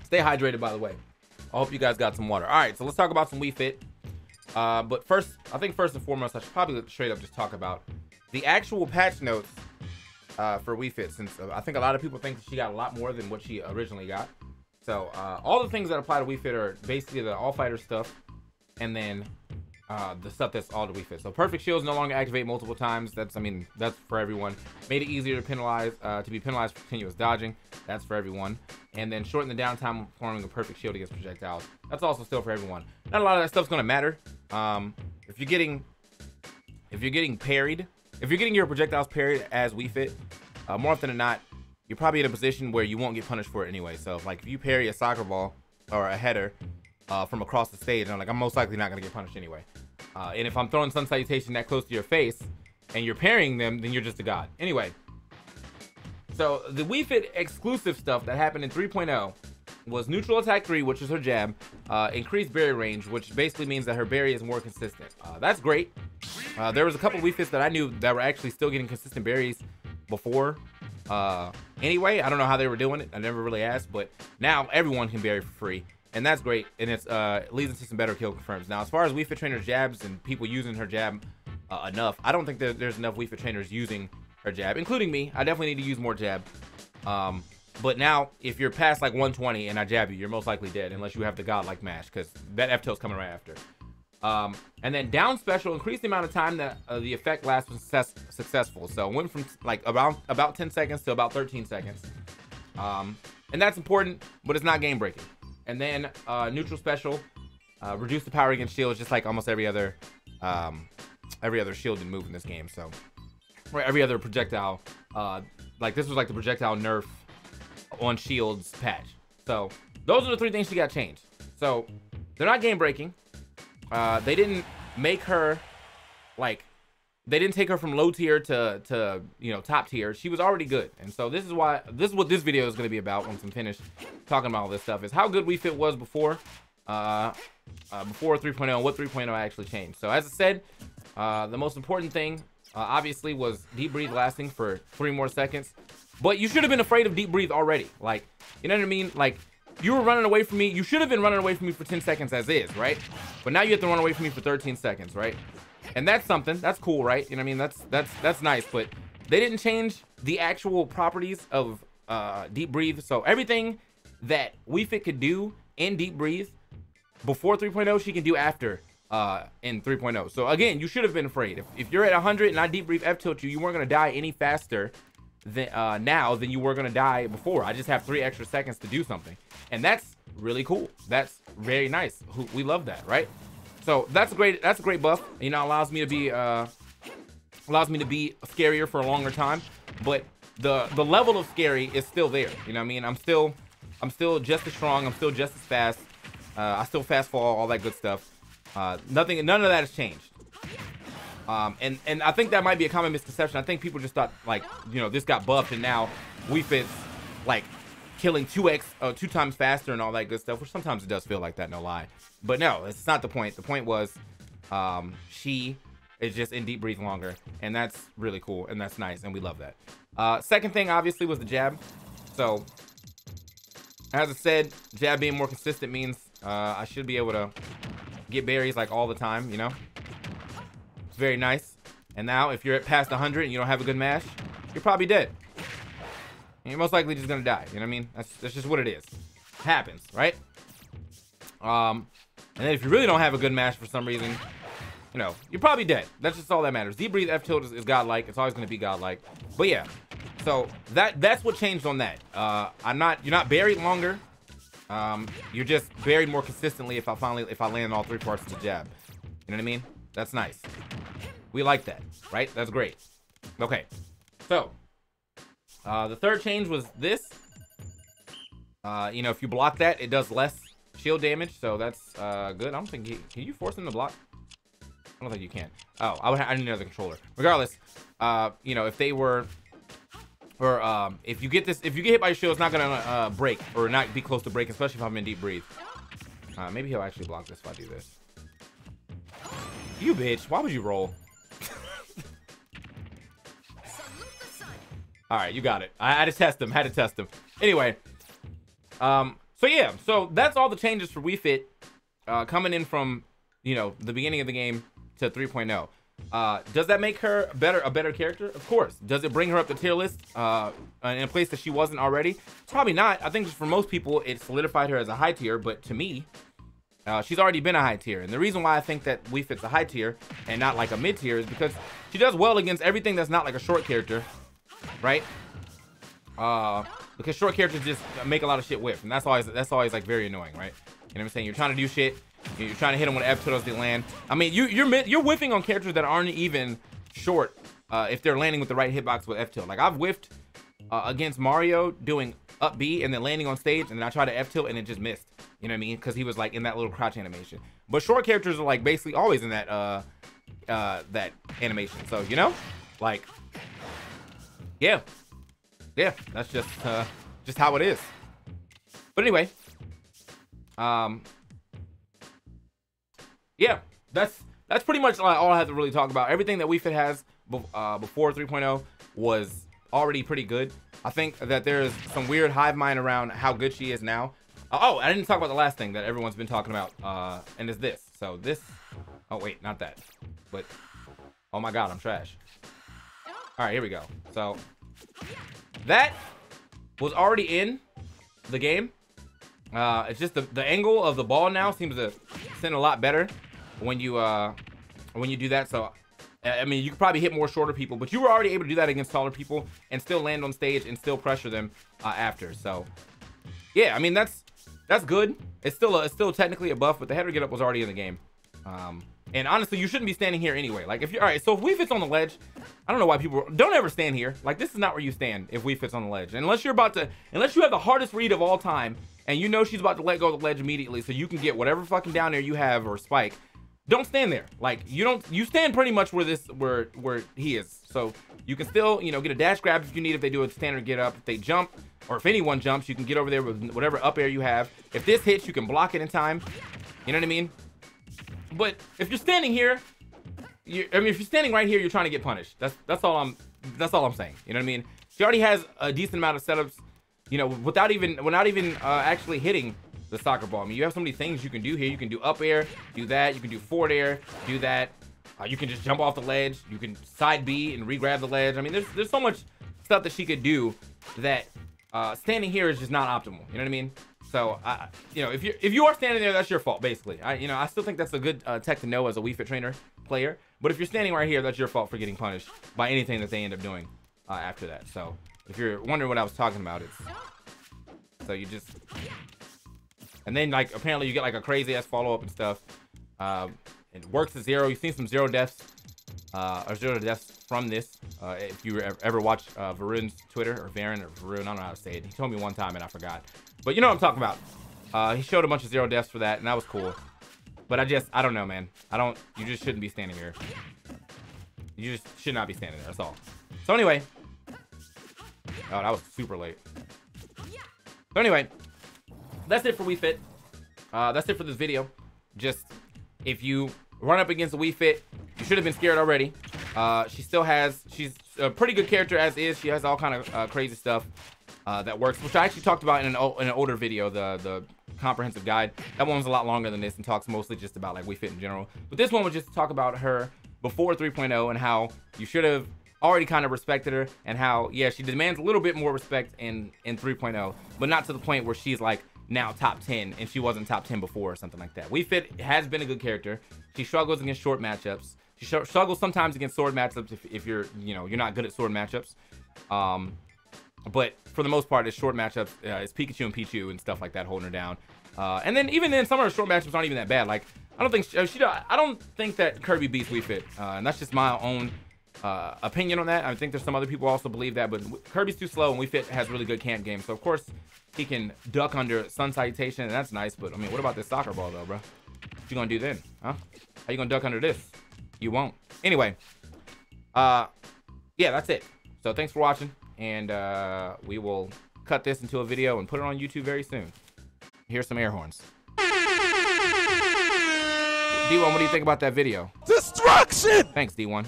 Stay hydrated, by the way. I hope you guys got some water. All right, so let's talk about some Wii Fit. But first, I think first and foremost, I should probably straight up just talk about the actual patch notes for Wii Fit, since I think a lot of people think she got a lot more than what she originally got. So all the things that apply to Wii Fit are basically the all fighter stuff, and then the stuff that's all to Wii Fit. So perfect shields no longer activate multiple times. That's for everyone. Made it easier to be penalized for continuous dodging. That's for everyone. And then shorten the downtime of forming a perfect shield against projectiles. That's also still for everyone. Not a lot of that stuff's gonna matter. If you're getting parried, if you're getting your projectiles parried as Wii Fit, more often than not, you're probably in a position where you won't get punished for it anyway. So like if you parry a soccer ball or a header from across the stage, I'm most likely not gonna get punished anyway. And if I'm throwing Sun Salutation that close to your face and you're parrying them, then you're just a god. Anyway, so the Wii Fit exclusive stuff that happened in 3.0 was neutral attack 3, which is her jab, increased berry range, which basically means that her berry is more consistent. That's great. There was a couple Wii Fits that I knew that were actually still getting consistent berries before. Anyway, I don't know how they were doing it. I never really asked, but now everyone can berry for free. And that's great, and it's leads into some better kill confirms. Now, as far as Wii Fit trainers' jabs and people using her jab enough, I don't think that there's enough Wii Fit trainers using her jab, including me. I definitely need to use more jab. But now, if you're past like 120 and I jab you, you're most likely dead, unless you have the godlike mash, because that F-tilt's coming right after. And then down special, increase the amount of time that the effect lasts when successful. So it went from like about 10 seconds to about 13 seconds. And that's important, but it's not game breaking. And then neutral special, reduce the power against shields, just like almost every other shielded move in this game. So, or every other projectile, like this was like the projectile nerf on shields patch. So those are the three things she got changed. So they're not game breaking. They didn't make her like, they didn't take her from low tier to top tier. She was already good, and so this is what this video is going to be about once I'm finished talking about all this stuff, is how good Wii Fit was before 3.0 and what 3.0 actually changed. So as I said, the most important thing obviously was deep breathe lasting for 3 more seconds, but you should have been afraid of deep breathe already. Like, you know what I mean? Like, you were running away from me. You should have been running away from me for 10 seconds as is, right? But now you have to run away from me for 13 seconds, right? And that's something. That's cool, right? You know what I mean? That's nice, but they didn't change the actual properties of deep breathe. So everything that Wii Fit could do in deep breathe before 3.0, she can do after in 3.0. So again, you should have been afraid. If you're at 100 and I deep breathe F tilt you, you weren't gonna die any faster than now than you were gonna die before. I just have 3 extra seconds to do something, and that's really cool. That's very nice. We love that, right? So that's a great buff. You know, allows me to be scarier for a longer time, but the level of scary is still there. You know what I mean? I'm still just as strong. I'm still just as fast. I still fast fall, all that good stuff. None of that has changed. And I think that might be a common misconception. I think people just thought, like, you know, this got buffed and now Wii Fit's like killing 2 times faster and all that good stuff, which sometimes it does feel like that, no lie. But no, it's not the point. The point was she is just in deep breathe longer, and that's really cool, and that's nice, and we love that. Second thing, obviously, was the jab. So, as I said, jab being more consistent means I should be able to get berries like all the time, you know? It's very nice. And now, if you're at past 100 and you don't have a good mash, you're probably dead. And you're most likely just gonna die, you know what I mean? That's just what it is. It happens, right? And then if you really don't have a good mash for some reason, you know, you're probably dead. That's just all that matters. Deep breathe F tilt is godlike. It's always going to be godlike. But yeah, so that's what changed on that. You're not buried longer. You're just buried more consistently if I land all 3 parts of the jab. You know what I mean? That's nice. We like that, right? That's great. Okay, so the third change was this. You know, if you block that, it does less shield damage, so that's good. I don't think can you force him to block? I don't think you can. Oh, I need another controller. Regardless, you know, if they were, or if you get hit by your shield, it's not gonna break or not be close to break, especially if I'm in deep breathe. Maybe he'll actually block this if I do this. You bitch! Why would you roll? All right, you got it. I had to test him. Anyway, So yeah, so that's all the changes for Wii Fit coming in from, you know, the beginning of the game to 3.0. Does that make her a better character? Of course. Does it bring her up the tier list in a place that she wasn't already? Probably not. I think for most people it solidified her as a high tier, but to me, she's already been a high tier. And the reason why I think that Wii Fit's a high tier and not like a mid tier is because she does well against everything that's not like a short character, right? Because short characters just make a lot of shit whiff, and that's always like very annoying, right? You know what I'm saying? You're trying to do shit, you're trying to hit them when F tildes they land. I mean, you're whiffing on characters that aren't even short if they're landing with the right hitbox with F tilt. Like I've whiffed against Mario doing up B and then landing on stage, and then I tried to F tilt and it just missed. You know what I mean? Because he was like in that little crouch animation. But short characters are like basically always in that that animation. So you know, like, yeah, that's just how it is. But anyway, yeah, that's pretty much all I have to really talk about. Everything that Wii Fit has before 3.0 was already pretty good. I think that there's some weird hive mind around how good she is now. Oh, I didn't talk about the last thing that everyone's been talking about, and it's this. So this, oh wait, not that, but oh my god, I'm trash. All right, here we go. So that was already in the game. It's just the angle of the ball now seems to send a lot better when you do that. So I mean, you could probably hit more shorter people, but you were already able to do that against taller people and still land on stage and still pressure them after. So yeah, I mean that's good. It's still technically a buff, but the header get up was already in the game. And honestly, you shouldn't be standing here anyway. Like if you're all right, so if Wii Fit's on the ledge, I don't know why people don't ever stand here. Like this is not where you stand if Wii Fit's on the ledge, unless you have the hardest read of all time and you know she's about to let go of the ledge immediately, so you can get whatever fucking down there you have or spike. Don't stand there. Like you stand pretty much where he is, so you can still, you know, get a dash grab if you need, if they do a standard get up. If they jump, or if anyone jumps, you can get over there with whatever up air you have. If this hits, you can block it in time. You know what I mean? But if you're standing here, if you're standing right here, you're trying to get punished. That's all I'm saying. You know what I mean? She already has a decent amount of setups, you know, without even actually hitting the soccer ball. I mean, you have so many things you can do here. You can do up air, do that. You can do forward air, do that. You can just jump off the ledge. You can side B and re-grab the ledge. I mean, there's so much stuff that she could do that standing here is just not optimal. You know what I mean? So, you know, if you are standing there, that's your fault, basically. I still think that's a good tech to know as a Wii Fit trainer player. But if you're standing right here, that's your fault for getting punished by anything that they end up doing after that. So, if you're wondering what I was talking about, so you just, and then like apparently you get like a crazy ass follow up and stuff. It works to 0. You've seen some 0 deaths or 0 deaths from this. If you ever watch Varun's Twitter, or Varun or Varun, I don't know how to say it. He told me one time and I forgot. But you know what I'm talking about. He showed a bunch of 0 deaths for that, and that was cool. But I don't know, man. You just shouldn't be standing here. You just should not be standing there, that's all. So anyway. Oh, that was super late. So anyway, that's it for Wii Fit. That's it for this video. Just, if you run up against a Wii Fit, you should have been scared already. She's a pretty good character as is. She has all kind of crazy stuff that works, which I actually talked about in an older video, the comprehensive guide. That one was a lot longer than this and talks mostly just about like Wii Fit in general. But this one was just to talk about her before 3.0 and how you should have already kind of respected her, and how, yeah, she demands a little bit more respect in 3.0, but not to the point where she's like now top 10 and she wasn't top 10 before or something like that. Wii Fit has been a good character. She struggles against short matchups. She struggles sometimes against sword matchups if you're not good at sword matchups. But for the most part, it's short matchups. It's Pikachu and Pichu and stuff like that holding her down. And then even then, some of her short matchups aren't even that bad. Like I don't think that Kirby beats Wii Fit, and that's just my own opinion on that. I think there's some other people also believe that, but Kirby's too slow and Wii Fit has really good camp game. So of course he can duck under Sun Salutation, and that's nice. But I mean, what about this soccer ball though, bro? What you gonna do then, huh? How you gonna duck under this? You won't. Anyway, yeah, that's it. So thanks for watching, and we will cut this into a video and put it on YouTube very soon. Here's some air horns. D1, what do you think about that video? Destruction! Thanks, D1.